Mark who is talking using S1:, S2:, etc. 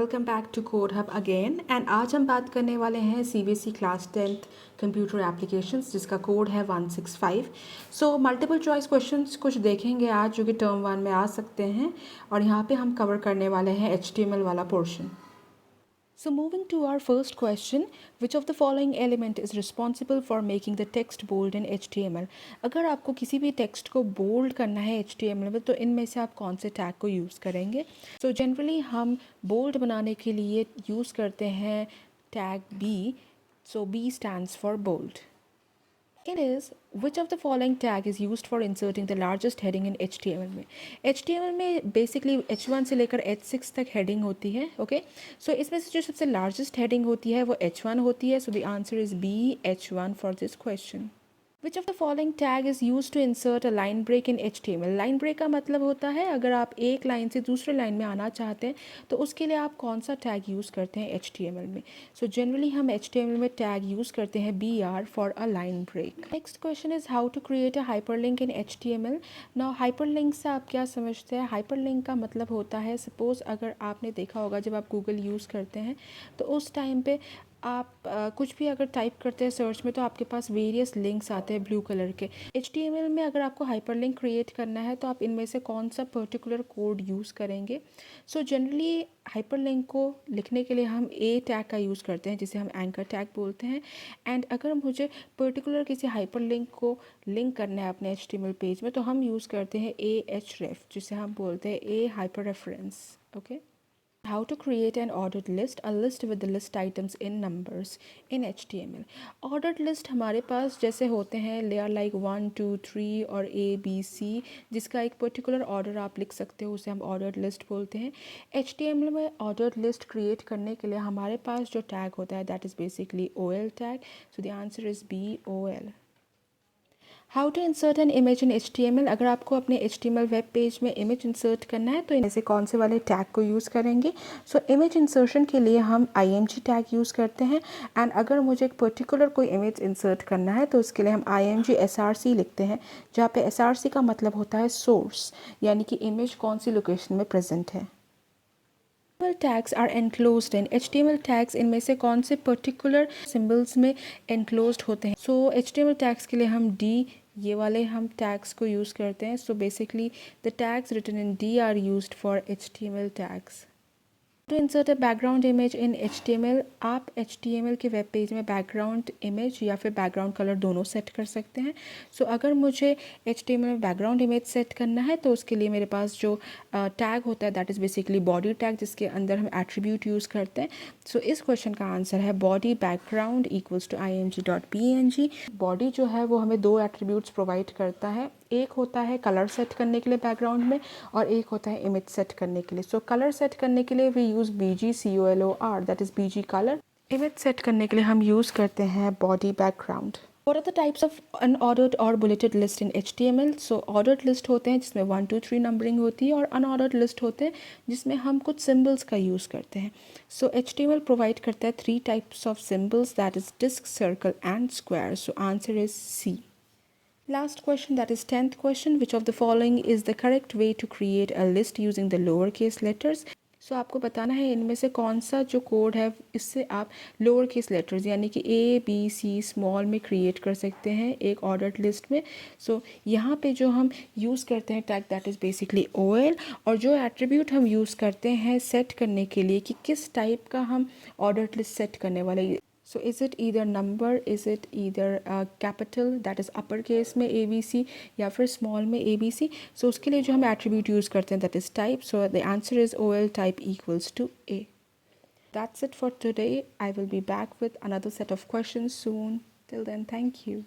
S1: Welcome back to code hub again and आज हम बात करने वाले हैं CBSE class 10th computer applications जिसका कोड है 165। सो मल्टीपल चॉइस क्वेश्चंस कुछ देखेंगे आज जो कि टर्म 1 में आ सकते हैं और यहाँ पे हम कवर करने वाले हैं HTML वाला portion. So moving to our first question, which of the following element is responsible for making the text bold in HTML? अगर आपको किसी भी टेक्स्ट को बोल्ड करना है HTML में तो इनमें से आप कौन से टैग को यूज़ करेंगे? So generally हम बोल्ड बनाने के लिए यूज़ करते हैं tag B. So B stands for bold. It is which of the following tag is used for inserting the largest heading in HTML में HTML में basically H1 से लेकर H6 तक heading होती है ओके सो इसमें से जो सबसे largest heading होती है वो H1 होती है so the answer is B H1 for this question. Which of the following tag is used to insert a line break in HTML? Line break का मतलब होता है अगर आप एक लाइन से दूसरे लाइन में आना चाहते हैं तो उसके लिए आप कौन सा टैग यूज़ करते हैं HTML में? सो जनरली हम HTML में टैग यूज़ करते हैं BR for a line break. Next question is how to create a hyperlink in HTML. Now hyperlink से आप क्या समझते हैं? हाइपरलिंक का मतलब होता है सपोज़ अगर आपने देखा होगा जब आप गूगल यूज़ करते हैं तो उस टाइम पे आप कुछ भी अगर टाइप करते हैं सर्च में तो आपके पास वेरियस लिंक्स आते हैं ब्लू कलर के. HTML में अगर आपको हाइपरलिंक क्रिएट करना है तो आप इनमें से कौन सा पर्टिकुलर कोड यूज़ करेंगे? सो जनरली हाइपरलिंक को लिखने के लिए हम ए टैग का यूज़ करते हैं जिसे हम एंकर टैग बोलते हैं. एंड अगर मुझे पर्टिकुलर किसी हाइपरलिंक को लिंक करना है अपने HTML पेज में तो हम यूज़ करते हैं AHREF जिसे हम बोलते हैं a hyper reference. Okay. How to create an ordered list, a list with the list items in numbers in HTML. Ordered list हमारे पास जैसे होते हैं लेयर लाइक 1 2 3 और ABC जिसका एक पर्टिकुलर ऑर्डर आप लिख सकते हो उसे हम ऑर्डर्ड लिस्ट बोलते हैं. HTML में ऑर्डर्ड लिस्ट क्रिएट करने के लिए हमारे पास जो टैग होता है that is basically OL tag. So the answer is BOL. How to insert an image in HTML. अगर आपको अपने HTML वेब पेज में इमेज इंसर्ट करना है तो ऐसे कौन से वाले टैग को यूज़ करेंगे? सो इमेज इंसर्शन के लिए हम IMG टैग यूज़ करते हैं. एंड अगर मुझे एक पर्टिकुलर कोई इमेज इंसर्ट करना है तो उसके लिए हम IMG SRC लिखते हैं जहाँ पे SRC का मतलब होता है सोर्स यानी कि इमेज कौन सी लोकेशन में प्रेजेंट है. HTML tags are enclosed in. HTML tags इनमें से कौन से पर्टिकुलर सिंबल्स में एनक्लोज्ड होते हैं? सो HTML टैग्स के लिए हम D ये वाले हम टैग्स को यूज़ करते हैं. So basically the tags written in D are used for HTML tags. To insert a background image in HTML. आप HTML के वेब पेज में बैकग्राउंड इमेज या फिर बैकग्राउंड कलर दोनों सेट कर सकते हैं. सो अगर मुझे HTML में बैकग्राउंड इमेज सेट करना है तो उसके लिए मेरे पास जो टैग होता है that is basically body tag जिसके अंदर हम एट्रीब्यूट यूज़ करते हैं. सो इस क्वेश्चन का आंसर है body background equals to img.png. Body जो है वो हमें दो एट्रीब्यूट्स प्रोवाइड करता है. एक होता है कलर सेट करने के लिए बैकग्राउंड में और एक होता है इमेज सेट करने के लिए. सो कलर सेट करने के लिए we use BGCOLOR that is BG colour. Image set करने के लिए हम यूज़ करते हैं body background. What are the types of unordered or bulleted list in HTML? So ordered list होते हैं जिसमें 1 2 3 नंबरिंग होती है और unordered list होते हैं जिसमें हम कुछ symbols का यूज़ करते हैं. So HTML प्रोवाइड करता है 3 types of symbols that is disk, circle and square. So answer is C. Last question, that is 10th question. Which of the following is the correct way to create a list using the lowercase letters? सो आपको बताना है इनमें से कौन सा जो code है इससे आप लोअर केस लेटर्स यानी कि ABC स्मॉल में क्रिएट कर सकते हैं एक ऑर्डर्ड लिस्ट में. सो यहाँ पे जो हम यूज़ करते हैं tag that is basically OL और जो एट्रीब्यूट हम यूज़ करते हैं सेट करने के लिए कि किस टाइप का हम ऑर्डर्ड लिस्ट सेट करने वाले. So is it either number, is it either capital that is upper case में ABC या फिर small में ABC. So उसके लिए जो हम attribute use करते हैं that is type. So the answer is OL type equals to A. That's it for today. I will be back with another set of questions soon. Till then, thank you.